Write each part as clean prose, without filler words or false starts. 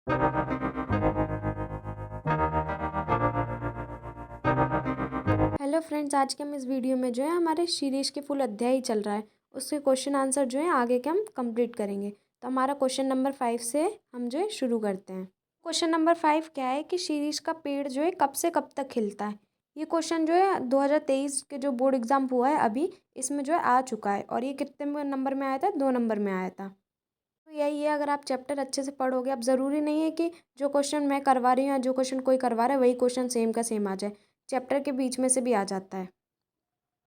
Hello friends, आज के हम इस वीडियो में जो है हमारे शीरीष के फुल अध्याय ही चल रहा है, उसके क्वेश्चन आंसर जो है आगे के हम कंप्लीट करेंगे। तो हमारा क्वेश्चन नंबर 5 से हम जो है शुरू करते हैं। क्वेश्चन नंबर 5 क्या है कि शीरीष का पेड़ जो है कब से कब तक खिलता है। ये क्वेश्चन जो है 2023 के जो बोर्ड एग्जाम हुआ है अभी, इसमें जो है आ चुका है। और ये कितने नंबर में आया था? 2 नंबर में आया था। तो यही है, अगर आप चैप्टर अच्छे से पढ़ोगे, अब ज़रूरी नहीं है कि जो क्वेश्चन मैं करवा रही हूँ या जो क्वेश्चन कोई करवा रहा है वही क्वेश्चन सेम का सेम आ जाए। चैप्टर के बीच में से भी आ जाता है।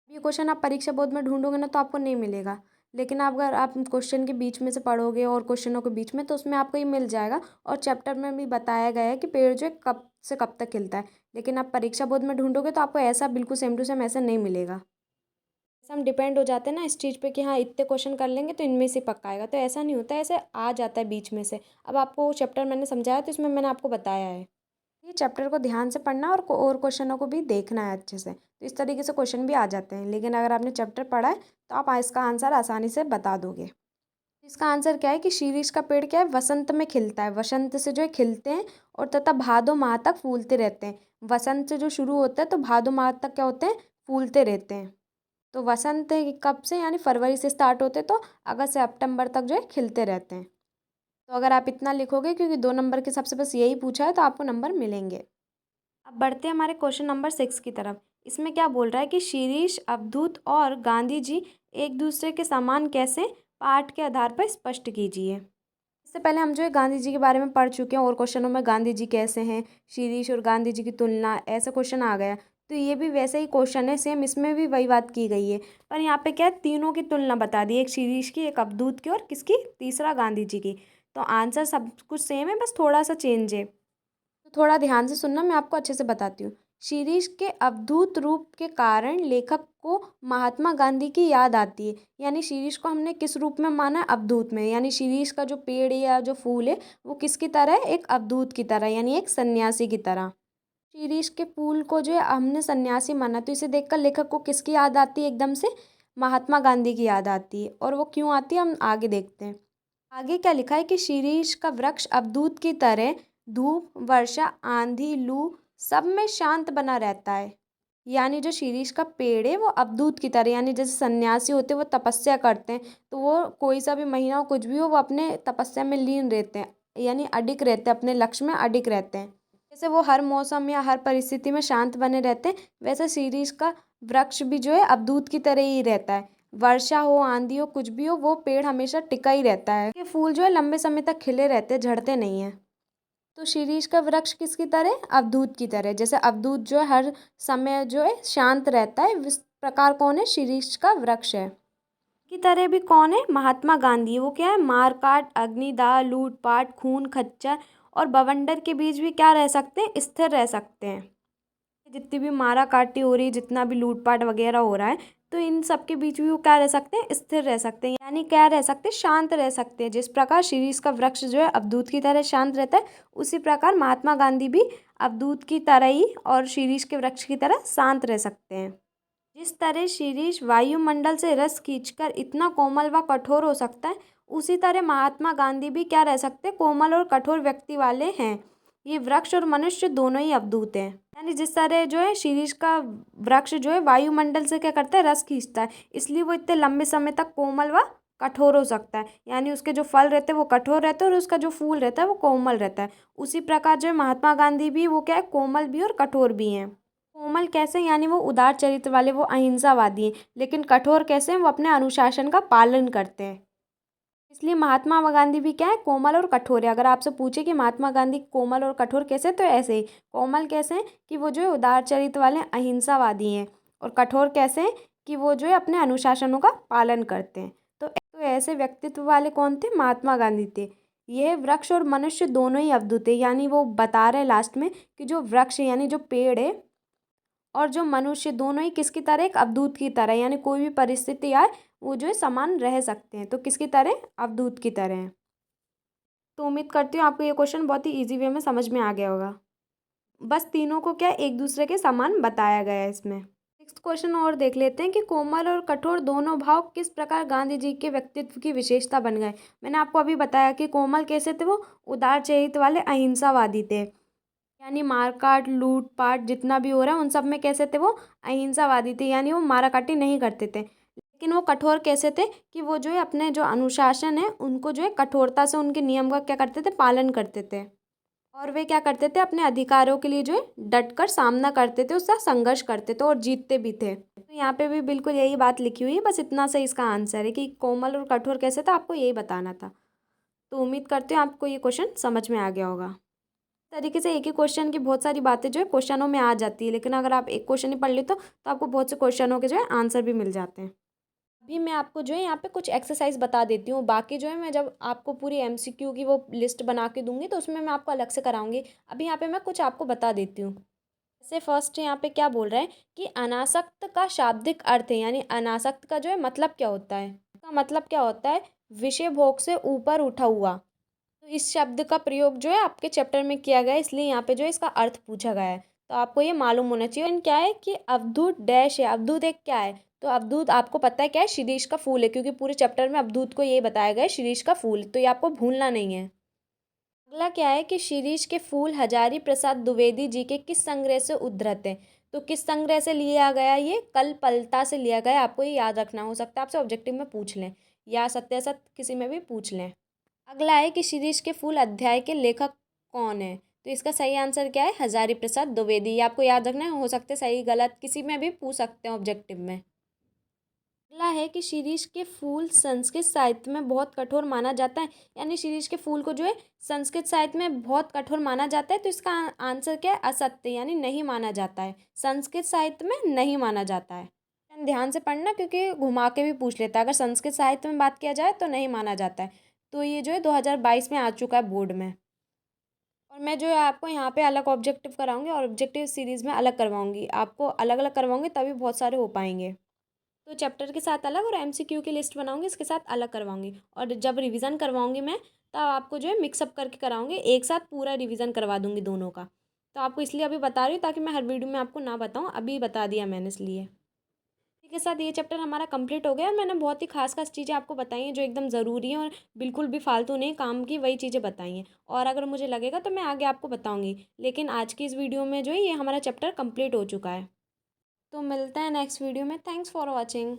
ये क्वेश्चन आप परीक्षा बोर्ड में ढूंढोगे ना तो आपको नहीं मिलेगा, लेकिन अगर आप क्वेश्चन के बीच में से पढ़ोगे और क्वेश्चनों के बीच में, तो उसमें आपको ये मिल जाएगा। और चैप्टर में भी बताया गया है कि पेड़ जो है कब से कब तक खिलता है। लेकिन आप परीक्षा बोर्ड में ढूंढोगे तो आपको ऐसा बिल्कुल सेम टू सेम ऐसा नहीं मिलेगा। ऐसा हम डिपेंड हो जाते हैं ना इस चीज़ पे कि हाँ इतने क्वेश्चन कर लेंगे तो इनमें से पक्का आएगा, तो ऐसा नहीं होता है, ऐसे आ जाता है बीच में से। अब आपको चैप्टर मैंने समझाया तो इसमें मैंने आपको बताया है। ये चैप्टर को ध्यान से पढ़ना और क्वेश्चनों को भी देखना है अच्छे से, तो इस तरीके से क्वेश्चन भी आ जाते हैं। लेकिन अगर आपने चैप्टर पढ़ा है तो आप इसका आंसर आसानी से बता दोगे। इसका आंसर क्या है कि शीरीष का पेड़ क्या है, वसंत में खिलता है। वसंत से जो है खिलते हैं और तथा भादो माह तक फूलते रहते हैं। वसंत से जो शुरू होता है तो भादो माह तक क्या होते हैं, फूलते रहते हैं। तो वसंत कब से, यानी फरवरी से स्टार्ट होते तो अगस्त से अक्टूबर तक जो है खिलते रहते हैं। तो अगर आप इतना लिखोगे, क्योंकि 2 नंबर के हिसाब से बस यही पूछा है, तो आपको नंबर मिलेंगे। अब बढ़ते हैं हमारे क्वेश्चन नंबर 6 की तरफ। इसमें क्या बोल रहा है कि शीरीष, अवधूत और गांधी जी एक दूसरे के समान कैसे? पाठ के आधार पर स्पष्ट कीजिए। इससे पहले हम जो है गांधी जी के बारे में पढ़ चुके हैं और क्वेश्चनों में गांधी जी कैसे हैं, शीरीष और गांधी जी की तुलना, ऐसा क्वेश्चन आ गया। तो ये भी वैसे ही क्वेश्चन है, सेम इसमें भी वही बात की गई है। पर यहाँ पे क्या है, तीनों की तुलना बता दी, एक शीरीष की, एक अवधूत की और किसकी, तीसरा गांधी जी की। तो आंसर सब कुछ सेम है, बस थोड़ा सा चेंज है। तो थोड़ा ध्यान से सुनना, मैं आपको अच्छे से बताती हूँ। शीरीष के अवधूत रूप के कारण लेखक को महात्मा गांधी की याद आती है। यानी शीरीष को हमने किस रूप में माना है? अवधूत में। यानी शीरीष का जो पेड़ है या जो फूल है वो किसकी तरह है? एक अवधूत की तरह, यानी एक सन्यासी की तरह। शीरीष के फूल को जो है हमने सन्यासी माना, तो इसे देखकर लेखक को किसकी याद आती है? एकदम से महात्मा गांधी की याद आती है। और वो क्यों आती है, हम आगे देखते हैं। आगे क्या लिखा है कि शीरीष का वृक्ष अवधूत की तरह धूप, वर्षा, आंधी, लू सब में शांत बना रहता है। यानी जो शीरीष का पेड़ है वो अवधूत की तरह, यानी जैसे सन्यासी होते हैं वो तपस्या करते हैं, तो वो कोई सा भी महीना हो, कुछ भी हो, वो अपने तपस्या में लीन रहते हैं, यानी अडिग रहते हैं, अपने लक्ष्य में अडिग रहते हैं। जैसे वो हर मौसम या हर परिस्थिति में शांत बने रहते हैं, वैसे शीरीष का वृक्ष भी जो है अवधूत की तरह ही रहता है। वर्षा हो, आंधी हो, कुछ भी हो, वो पेड़ हमेशा टिका ही रहता है। ये फूल जो है लंबे समय तक खिले रहते हैं, झड़ते नहीं हैं। तो शीरीष का वृक्ष किसकी तरह? अवधूत की तरह। जैसे अवधूत जो है हर समय जो है शांत रहता है, इस प्रकार कौन है? शीरीष का वृक्ष है। की तरह भी कौन है? महात्मा गांधी। वो क्या है? मारकाट, अग्निदाह, लूटपाट, खून खच्चर और बवंडर के बीच भी क्या रह सकते हैं? स्थिर रह सकते हैं। जितनी भी मारा काटी हो रही है, जितना भी लूटपाट वगैरह हो रहा है, तो इन सब के बीच भी वो क्या रह सकते हैं? स्थिर रह सकते हैं। यानी क्या रह सकते हैं? शांत रह सकते हैं। जिस प्रकार शीरीष का वृक्ष जो है अवधूत की तरह शांत रहता है, उसी प्रकार महात्मा गांधी भी अवधूत की तरह ही और शीरीष के वृक्ष की तरह शांत रह सकते हैं। जिस तरह शीरीष वायुमंडल से रस खींचकर इतना कोमल व कठोर हो सकता है, उसी तरह महात्मा गांधी भी क्या रह सकते हैं? कोमल और कठोर व्यक्ति वाले हैं। ये वृक्ष और मनुष्य दोनों ही अवधूत हैं। यानी जिस तरह जो है शीरीष का वृक्ष जो है वायुमंडल से क्या करता है? रस खींचता है, इसलिए वो इतने लंबे समय तक कोमल व कठोर हो सकता है। यानी उसके जो फल रहते हैं वो कठोर रहते हैं और उसका जो फूल रहता है वो कोमल रहता है। उसी प्रकार जो है महात्मा गांधी भी वो क्या है? कोमल भी और कठोर भी हैं। कोमल कैसे? यानी वो उदार चरित्र वाले, वो अहिंसावादी हैं। लेकिन कठोर कैसे हैं? वो अपने अनुशासन का पालन करते हैं। इसलिए महात्मा गांधी भी क्या है? कोमल और कठोर है। अगर आपसे पूछे कि महात्मा गांधी कोमल और कठोर कैसे, तो ऐसे ही। कोमल कैसे हैं? कि वो जो है उदार चरित्र वाले अहिंसावादी हैं। और कठोर कैसे हैं? कि वो जो है अपने अनुशासनों का पालन करते हैं। तो ऐसे व्यक्तित्व वाले कौन थे? महात्मा गांधी थे। यह वृक्ष और मनुष्य दोनों ही अवधूत है। यानी वो बता रहे लास्ट में कि जो वृक्ष यानी जो पेड़ है और जो मनुष्य दोनों ही किसकी तरह? एक अवधूत की तरह। यानी कोई भी परिस्थिति आए वो जो है समान रह सकते हैं। तो किसकी तरह? अवधूत की तरह है। तो उम्मीद करती हूँ आपको ये क्वेश्चन बहुत ही इजी वे में समझ में आ गया होगा। बस तीनों को क्या एक दूसरे के समान बताया गया है इसमें। क्वेश्चन और देख लेते हैं कि कोमल और कठोर दोनों भाव किस प्रकार गांधी जी के व्यक्तित्व की विशेषता बन गए। मैंने आपको अभी बताया कि कोमल कैसे थे, वो उदार चरित्र वाले अहिंसावादी थे, यानी मारकाट लूटपाट जितना भी हो रहा है उन सब में कैसे थे, वो अहिंसावादी थे, यानी वो माराकाटी नहीं करते थे। लेकिन वो कठोर कैसे थे कि वो जो है अपने जो अनुशासन है उनको जो है कठोरता से उनके नियम का क्या करते थे, पालन करते थे। और वे क्या करते थे, अपने अधिकारों के लिए जो है डट कर सामना करते थे, उसका संघर्ष करते थे और जीतते भी थे। तो यहाँ पे भी बिल्कुल यही बात लिखी हुई है, बस इतना सा इसका आंसर है कि कोमल और कठोर कैसे था, आपको यही बताना था। तो उम्मीद करते हैं आपको ये क्वेश्चन समझ में आ गया होगा। इस तरीके से एक ही क्वेश्चन की बहुत सारी बातें जो है क्वेश्चनों में आ जाती है, लेकिन अगर आप एक क्वेश्चन ही पढ़ लेते हो तो आपको बहुत से क्वेश्चनों के जो है आंसर भी मिल जाते हैं। अभी मैं आपको जो है यहाँ पे कुछ एक्सरसाइज बता देती हूँ, बाकी जो है मैं जब आपको पूरी एमसीक्यू की वो लिस्ट बना के दूंगी तो उसमें मैं आपको अलग से कराऊंगी। अभी यहाँ पे मैं कुछ आपको बता देती हूँ। जैसे फर्स्ट यहाँ पे क्या बोल रहा है कि अनासक्त का शाब्दिक अर्थ है, यानी अनासक्त का जो है मतलब क्या होता है, इसका मतलब क्या होता है, विषय भोग से ऊपर उठा हुआ। तो इस शब्द का प्रयोग जो है आपके चैप्टर में किया गया है, इसलिए यहाँ पे जो है इसका अर्थ पूछा गया है, तो आपको ये मालूम होना चाहिए। एंड क्या है कि अवधूत डैश है, अवधूत एक क्या है, तो अवधूत आपको पता है क्या है, शिरीष का फूल है, क्योंकि पूरे चैप्टर में अवधूत को ये बताया गया है शिरीष का फूल, तो ये आपको भूलना नहीं है। अगला क्या है कि शिरीष के फूल हजारी प्रसाद द्विवेदी जी के किस संग्रह से उद्धृत है, तो किस संग्रह से लिया गया, ये कल्पलता से लिया गया, आपको ये याद रखना, हो सकता है आपसे ऑब्जेक्टिव में पूछ लें या सत्यासत्य किसी में भी पूछ लें। अगला है कि शिरीष के फूल अध्याय के लेखक कौन है, तो इसका सही आंसर क्या है, हजारी प्रसाद द्विवेदी, ये आपको याद रखना है, हो सकते सही गलत किसी में भी पूछ सकते हैं ऑब्जेक्टिव में। अगला है कि शिरीष के फूल संस्कृत साहित्य में बहुत कठोर माना जाता है, यानी शिरीष के फूल को जो है संस्कृत साहित्य में बहुत कठोर माना जाता है, तो इसका आंसर क्या है, असत्य, यानी नहीं माना जाता है, संस्कृत साहित्य में नहीं माना जाता है। ध्यान से पढ़ना क्योंकि घुमा के भी पूछ लेता है, अगर संस्कृत साहित्य में बात किया जाए तो नहीं माना जाता है, तो ये जो है 2022 में आ चुका है बोर्ड में। और मैं जो है आपको यहाँ पे अलग ऑब्जेक्टिव कराऊंगी और ऑब्जेक्टिव सीरीज़ में अलग करवाऊंगी, आपको अलग अलग करवाऊंगी तभी बहुत सारे हो पाएंगे। तो चैप्टर के साथ अलग और एमसीक्यू की लिस्ट बनाऊंगी, इसके साथ अलग करवाऊंगी, और जब रिवीजन करवाऊंगी मैं तब आपको जो है मिक्सअप करके कराऊंगी, एक साथ पूरा रिवीजन करवा दूंगी दोनों का। तो आपको इसलिए अभी बता रही हूँ ताकि मैं हर वीडियो में आपको ना बताऊँ, अभी बता दिया मैंने इसलिए। के साथ ये चैप्टर हमारा कंप्लीट हो गया और मैंने बहुत ही खास खास चीज़ें आपको बताई हैं जो एकदम ज़रूरी हैं और बिल्कुल भी फालतू नहीं, काम की वही चीज़ें बताई हैं, और अगर मुझे लगेगा तो मैं आगे आपको बताऊंगी, लेकिन आज की इस वीडियो में जो है ये हमारा चैप्टर कंप्लीट हो चुका है। तो मिलते हैं नेक्स्ट वीडियो में, थैंक्स फॉर वॉचिंग।